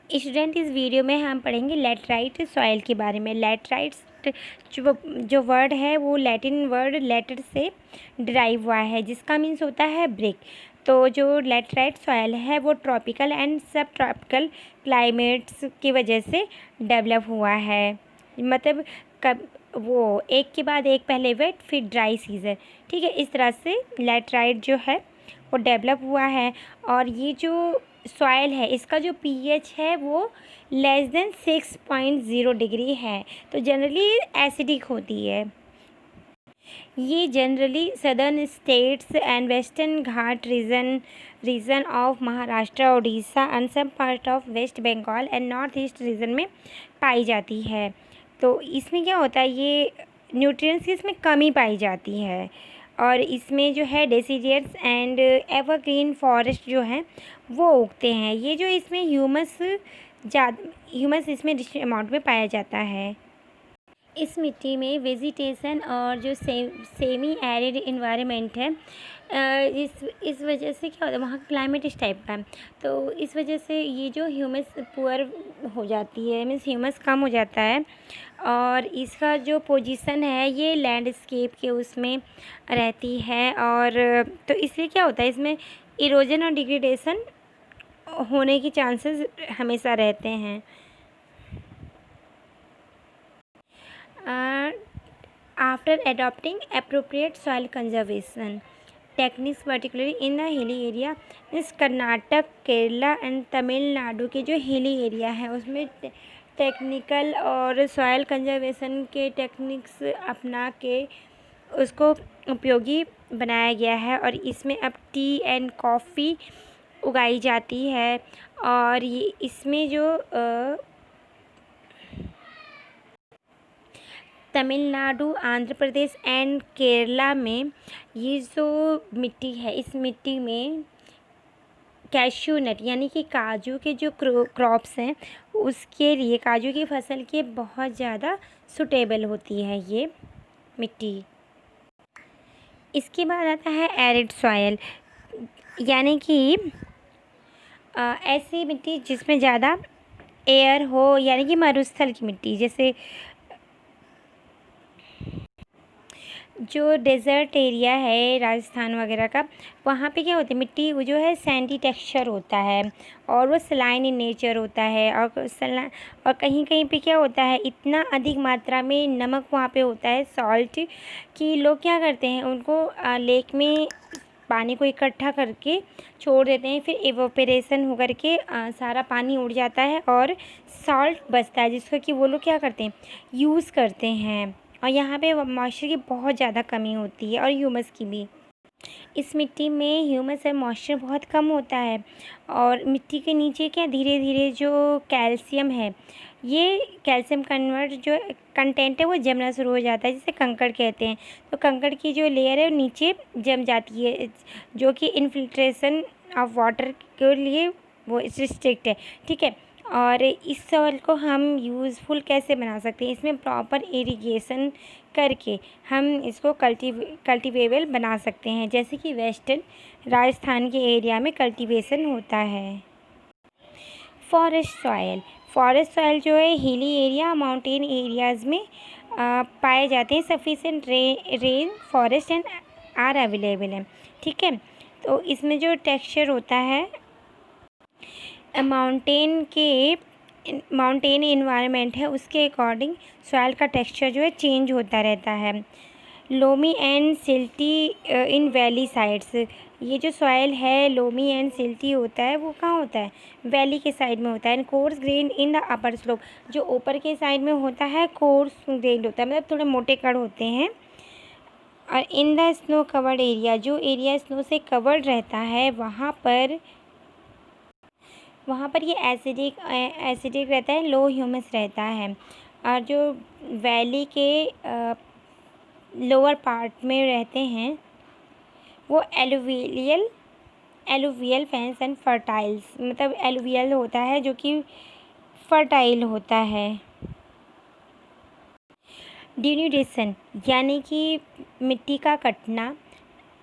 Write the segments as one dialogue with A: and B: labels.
A: Student, इस video में हम पढ़ेंगे लैटराइट सॉइल के बारे में। लैटराइट्स जो वर्ड है वो लैटिन वर्ड लेटर से डिराइव हुआ है, जिसका मीन्स होता है ब्रिक। तो जो लैटराइट सॉइल है वो ट्रॉपिकल एंड सब ट्रॉपिकल क्लाइमेट्स की वजह से डेवलप हुआ है। मतलब कब वो एक के बाद एक, पहले वेट फिर ड्राई सीजन, ठीक है। इस तरह से लैटराइट जो है वो डेवलप हुआ है। और ये जो सॉइल है इसका जो पीएच है वो लेस देन 6.0 डिग्री है, तो जनरली एसिडिक होती है। ये generally southern states and western Ghat region of Maharashtra, Orissa and some part of West Bengal and north east region में पाई जाती है। तो इसमें क्या होता है, ये न्यूट्रिएंट्स की इसमें कमी पाई जाती है। और इसमें जो है डेसीडियस एंड एवरग्रीन फॉरेस्ट जो हैं वो उगते हैं। ये जो इसमें ह्यूमस इसमें रिच अमाउंट में पाया जाता है। इस मिट्टी में वेजिटेशन और जो सेमी एरिड इन्वायरमेंट है, इस वजह से क्या होता है, वहाँ का क्लाइमेट इस टाइप का है। तो इस वजह से ये जो ह्यूमस पुअर हो जाती है, मीन्स ह्यूमस कम हो जाता है। और इसका जो पोजीशन है ये लैंडस्केप के उसमें रहती है। और तो इसलिए क्या होता है, इसमें इरोजन और डिग्रेडेशन होने के चांसेस हमेशा रहते हैं। After adopting appropriate soil conservation techniques, particularly in the hilly area, इस कर्नाटक, केरला एंड तमिलनाडु के जो हिली एरिया है उसमें टेक्निकल और सॉइल कंजर्वेशन के टेक्निक्स अपना के उसको उपयोगी बनाया गया है। और इसमें अब टी एंड कॉफ़ी उगाई जाती है। और ये इसमें जो तमिलनाडु, आंध्र प्रदेश एंड केरला में ये जो मिट्टी है, इस मिट्टी में कैश्यू नट यानी कि काजू के जो क्रॉप्स हैं उसके लिए, काजू की फसल के बहुत ज़्यादा सुटेबल होती है ये मिट्टी। इसके बाद आता है एरिड सॉयल, यानी कि ऐसी मिट्टी जिसमें ज़्यादा एयर हो, यानी कि मरुस्थल की मिट्टी। जैसे जो डेज़र्ट एरिया है राजस्थान वगैरह का, वहाँ पे क्या होता है, मिट्टी वो जो है सैंडी टेक्सचर होता है और वो सलाइन इन नेचर होता है। और कहीं कहीं पे क्या होता है, इतना अधिक मात्रा में नमक वहाँ पे होता है, सॉल्ट, कि लोग क्या करते हैं, उनको लेक में पानी को इकट्ठा करके छोड़ देते हैं। फिर एवोपरेशन होकर के सारा पानी उड़ जाता है और सॉल्ट बचता है, जिसको कि वो लोग क्या करते हैं, यूज़ करते हैं। और यहाँ पे मॉइस्चर की बहुत ज़्यादा कमी होती है और ह्यूमस की भी। इस मिट्टी में ह्यूमस और मॉइस्चर बहुत कम होता है। और मिट्टी के नीचे क्या धीरे धीरे जो कैल्शियम है, ये कैल्शियम कन्वर्ट जो कंटेंट है वो जमना शुरू हो जाता है, जिसे कंकड़ कहते हैं। तो कंकड़ की जो लेयर है वो नीचे जम जाती है, जो कि इनफिल्ट्रेशन ऑफ वाटर के लिए वो रिस्ट्रिक्ट है, ठीक है। और इस सॉइल को हम यूज़फुल कैसे बना सकते हैं, इसमें प्रॉपर इरिगेशन करके हम इसको कल्टीवेबल बना सकते हैं, जैसे कि वेस्टर्न राजस्थान के एरिया में कल्टीवेशन होता है। फॉरेस्ट सॉइल जो है हिली एरिया, माउंटेन एरियाज़ में पाए जाते हैं। Sufficient rain forest and are available है, ठीक है। तो इसमें जो टेक्सचर होता है, माउंटेन इन्वायरमेंट है उसके अकॉर्डिंग सॉइल का टेक्सचर जो है चेंज होता रहता है। Loamy and silty in valley sides, ये जो सॉइल है लोमी एंड सिल्टी होता है वो कहाँ होता है, वैली के साइड में होता है। And coarse grain in the upper slope, जो ऊपर के साइड में होता है कोर्स ग्रेन होता है, मतलब थोड़े मोटे कण होते हैं। और in the snow covered area, जो एरिया स्नो से कवर्ड रहता है वहाँ पर ये एसिडिक रहता है, लो ह्यूमस रहता है। और जो वैली के लोअर पार्ट में रहते हैं वो एलुवियल फेंस एंड फर्टाइल्स, मतलब एलुवियल होता है जो कि फर्टाइल होता है। डिन्यूडेशन यानी कि मिट्टी का कटना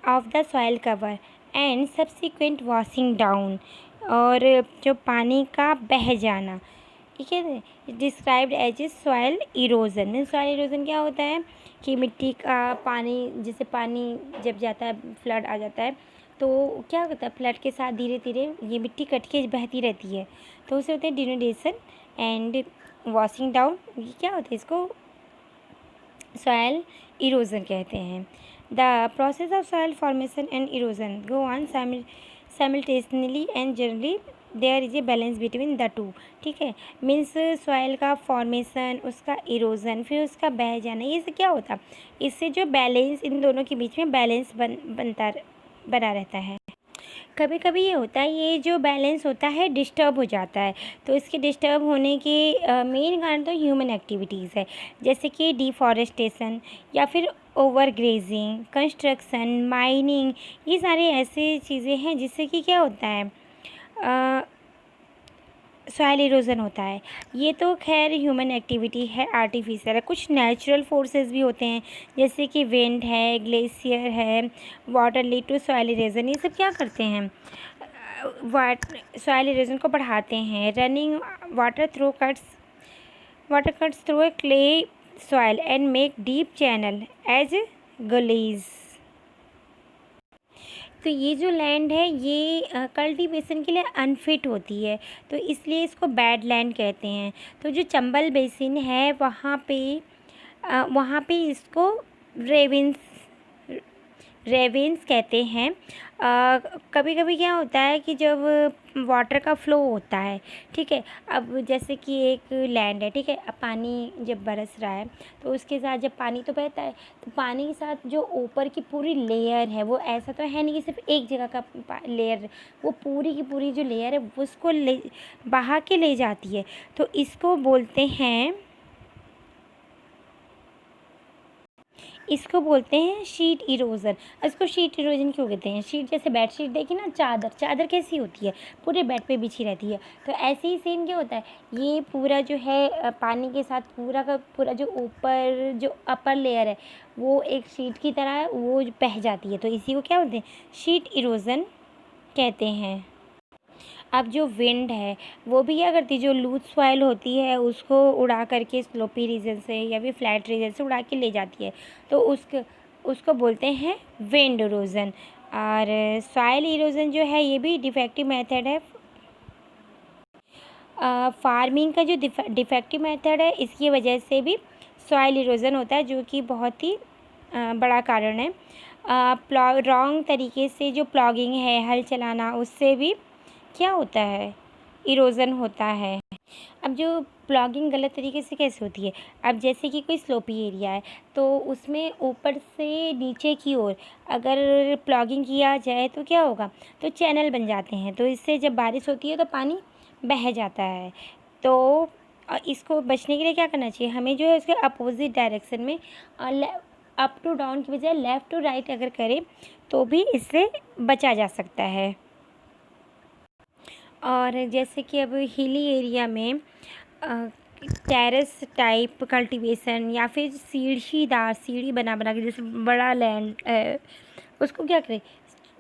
A: off the soil cover and subsequent washing down, और जो पानी का बह जाना, ठीक है, described as a soil erosion. Means soil erosion क्या होता है कि मिट्टी का पानी, जैसे पानी जब जाता है, फ्लड आ जाता है, तो क्या होता है, फ्लड के साथ धीरे धीरे ये मिट्टी कट के बहती रहती है, तो उसे होते हैं डिनोडेशन एंड वॉशिंग डाउन। ये क्या होता है, इसको सॉइल इरोजन कहते हैं। The process of soil formation and erosion go on simultaneously and generally there is a balance between the two. ठीक है, मीन्स सॉइल का फॉर्मेशन, उसका इरोजन, फिर उसका बह जाना, ये सब क्या होता है, इससे जो बैलेंस, इन दोनों के बीच में बैलेंस बना रहता है। कभी कभी ये होता है, ये जो बैलेंस होता है डिस्टर्ब हो जाता है, तो इसके डिस्टर्ब होने के मेन कारण तो ह्यूमन एक्टिविटीज़ है, जैसे कि डिफॉरेस्टेशन या फिर ओवर ग्रेजिंग, कंस्ट्रक्शन, माइनिंग। ये सारे ऐसे चीज़ें हैं जिससे कि क्या होता है, सॉइल इरोजन होता है। ये तो खैर ह्यूमन एक्टिविटी है, आर्टिफिशियल है। कुछ नेचुरल फोर्सेस भी होते हैं, जैसे कि विंड है, ग्लेशियर है, water lead to soil erosion. ये सब क्या करते हैं, सॉइल इरोजन को बढ़ाते हैं। Running water cuts through a clay soil and make deep channel as gullies. तो ये जो लैंड है ये कल्टीवेशन के लिए अनफिट होती है, तो इसलिए इसको बैड लैंड कहते हैं। तो जो चंबल बेसिन है वहाँ पे इसको रेविन्स रेवेंस कहते हैं। कभी कभी क्या होता है कि जब वाटर का फ्लो होता है, ठीक है, अब जैसे कि एक लैंड है, ठीक है, अब पानी जब बरस रहा है तो उसके साथ जब पानी तो बहता है, तो पानी के साथ जो ऊपर की पूरी लेयर है, वो ऐसा तो है नहीं कि सिर्फ एक जगह का लेयर, वो पूरी की पूरी जो लेयर है उसको बहा के ले जाती है। तो इसको बोलते हैं शीट इरोजन। इसको शीट इरोजन क्यों कहते हैं, शीट जैसे बेड शीट देखी ना, चादर कैसी होती है, पूरे बेड पे बिछी रहती है, तो ऐसे ही सेम क्या होता है, ये पूरा जो है पानी के साथ पूरा का पूरा जो ऊपर जो अपर लेयर है वो एक शीट की तरह है, वो बह जाती है, तो इसी को क्या बोलते हैं, शीट इरोजन कहते हैं। अब जो विंड है वो भी क्या करती है, जो लूज सॉइल होती है उसको उड़ा करके स्लोपी रीजन से या फिर फ्लैट रीजन से उड़ा के ले जाती है, तो उसको बोलते हैं विंड इरोजन। और सॉइल इरोजन जो है ये भी डिफेक्टिव मेथड है। फार्मिंग का जो डिफेक्टिव मेथड है, इसकी वजह से भी सॉइल इरोजन होता है, जो कि बहुत ही बड़ा कारण है। रॉन्ग तरीके से जो प्लॉगिंग है, हल चलाना, उससे भी क्या होता है, इरोजन होता है। अब जो प्लॉगिंग गलत तरीके से कैसे होती है, अब जैसे कि कोई स्लोपी एरिया है तो उसमें ऊपर से नीचे की ओर अगर प्लॉगिंग किया जाए तो क्या होगा, तो चैनल बन जाते हैं, तो इससे जब बारिश होती है तो पानी बह जाता है। तो इसको बचने के लिए क्या करना चाहिए, हमें जो है उसके अपोजिट डायरेक्शन में अप टू डाउन की बजाय लेफ़्ट टू राइट अगर करें तो भी इससे बचा जा सकता है। और जैसे कि अब हिली एरिया में टेरेस टाइप कल्टीवेशन या फिर सीढ़ी बना के, जैसे बड़ा लैंड है उसको क्या करें,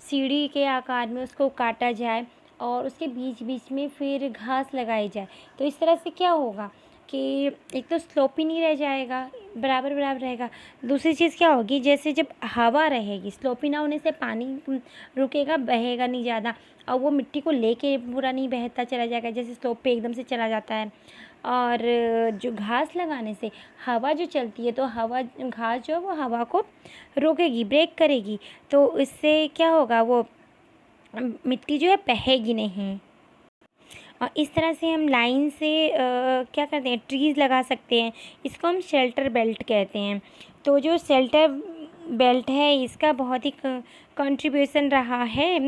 A: सीढ़ी के आकार में उसको काटा जाए और उसके बीच बीच में फिर घास लगाई जाए, तो इस तरह से क्या होगा कि एक तो स्लोपी नहीं रह जाएगा, बराबर बराबर रहेगा। दूसरी चीज़ क्या होगी, जैसे जब हवा रहेगी, स्लोपी ना होने से पानी रुकेगा, बहेगा नहीं ज़्यादा, और वो मिट्टी को लेके पूरा नहीं बहता चला जाएगा, जैसे स्लोप पे एकदम से चला जाता है। और जो घास लगाने से हवा जो चलती है, तो घास जो है वो हवा को रोकेगी, ब्रेक करेगी, तो इससे क्या होगा, वो मिट्टी जो है बहेगी नहीं। और इस तरह से हम लाइन से क्या करते हैं, ट्रीज़ लगा सकते हैं, इसको हम शेल्टर बेल्ट कहते हैं। तो जो शेल्टर बेल्ट है इसका बहुत ही कंट्रीब्यूशन रहा है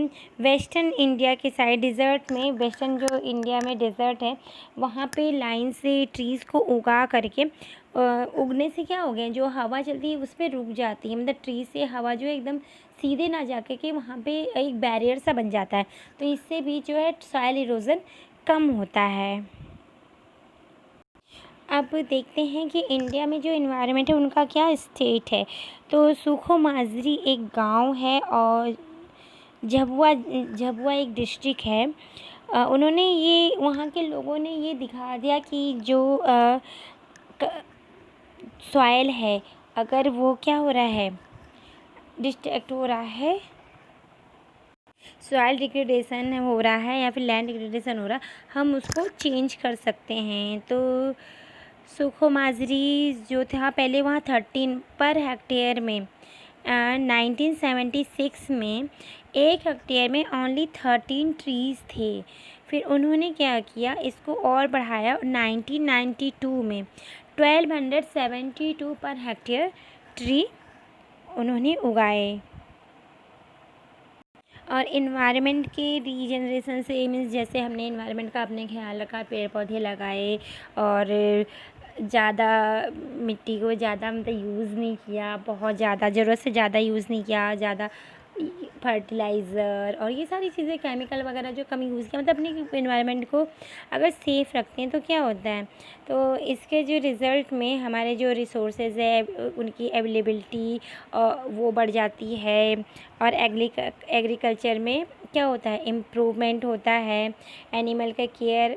A: वेस्टर्न इंडिया के साइड, डिज़र्ट में, वेस्टर्न जो इंडिया में डिज़र्ट है वहाँ पे लाइन से ट्रीज़ को उगा करके उगने से क्या हो गया, जो हवा चलती है उस पर रुक जाती है, मतलब ट्री से हवा जो है एकदम सीधे ना जाके कि वहाँ पे एक बैरियर सा बन जाता है, तो इससे भी जो है सॉइल इरोजन कम होता है। अब देखते हैं कि इंडिया में जो इन्वायरमेंट है उनका क्या स्टेट है। तो सूखो माजरी एक गांव है और झबुआ एक डिस्ट्रिक्ट है। उन्होंने ये वहाँ के लोगों ने ये दिखा दिया कि जो सॉइल है, अगर वो क्या हो रहा है, डिस्ट्रैक्ट हो रहा है, सॉइल डिग्रेडेशन हो रहा है या फिर लैंड डिग्रेडेशन हो रहा है, हम उसको चेंज कर सकते हैं। तो सुखो माजरी जो था पहले वहाँ 13 पर हेक्टेयर में 1976 में 1 हेक्टेयर में ओनली 13 ट्रीज़ थे। फिर उन्होंने क्या किया, इसको और बढ़ाया 1992 में 1272 पर हेक्टेयर ट्री उन्होंने उगाए। और इन्वायरमेंट के रीजनरेशन से मीन्स जैसे हमने इन्वायरमेंट का अपने ख्याल रखा, पेड़ पौधे लगाए और ज़्यादा मिट्टी को ज़्यादा मतलब यूज़ नहीं किया, बहुत ज़्यादा ज़रूरत से ज़्यादा यूज़ नहीं किया, ज़्यादा फर्टिलाइज़र और ये सारी चीज़ें केमिकल वगैरह जो कम यूज़ किया, मतलब अपने इन्वायरमेंट को अगर सेफ़ रखते हैं तो क्या होता है, तो इसके जो रिज़ल्ट में हमारे जो रिसोर्सेज है उनकी अवेलेबिलिटी वो बढ़ जाती है और एग्रीकल्चर में क्या होता है, इम्प्रूवमेंट होता है, एनिमल का केयर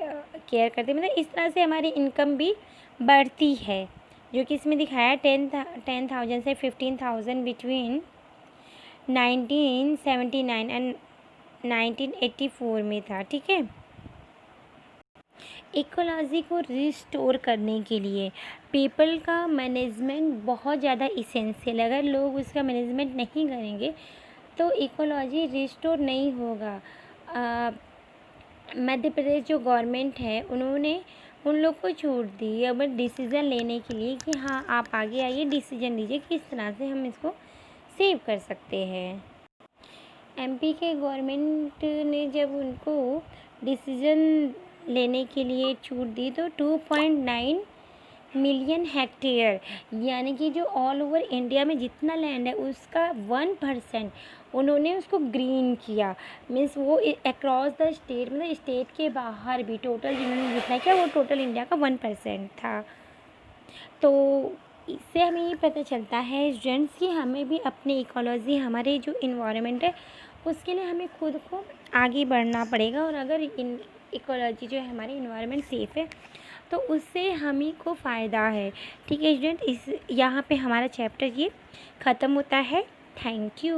A: करते हैं, मतलब इस तरह से हमारी इनकम भी बढ़ती है, जो कि इसमें दिखाया 10,000 से 15,000 बिटवीन 1979 एंड 1984 में था। ठीक है, इकोलॉजी को रिस्टोर करने के लिए पीपल का मैनेजमेंट बहुत ज़्यादा इसेंशियल है। अगर लोग उसका मैनेजमेंट नहीं करेंगे तो इकोलॉजी रिस्टोर नहीं होगा। मध्य प्रदेश जो गवर्नमेंट है उन्होंने उन लोग को छूट दी अब डिसीज़न लेने के लिए कि हाँ आप आगे आइए, डिसीज़न लीजिए किस तरह से हम इसको सेव कर सकते हैं। एमपी के गवर्नमेंट ने जब उनको डिसीज़न लेने के लिए छूट दी तो 2.9 मिलियन हेक्टेयर यानी कि जो ऑल ओवर इंडिया में जितना लैंड है उसका 1% उन्होंने उसको ग्रीन किया। मीन्स वो अक्रॉस द स्टेट, मतलब स्टेट के बाहर भी टोटल जिन्होंने जितना किया वो टोटल इंडिया का 1% था। तो इससे हमें ये पता चलता है स्टूडेंट्स कि हमें भी अपनी इकोलॉजी, हमारे जो इन्वायरमेंट है उसके लिए हमें खुद को आगे बढ़ना पड़ेगा। और अगर इकोलॉजी जो है हमारी इन्वायरमेंट सेफ़ है तो उससे हम ही को फ़ायदा है। ठीक है स्टूडेंट, इस यहाँ पे हमारा चैप्टर ये ख़त्म होता है। Thank you.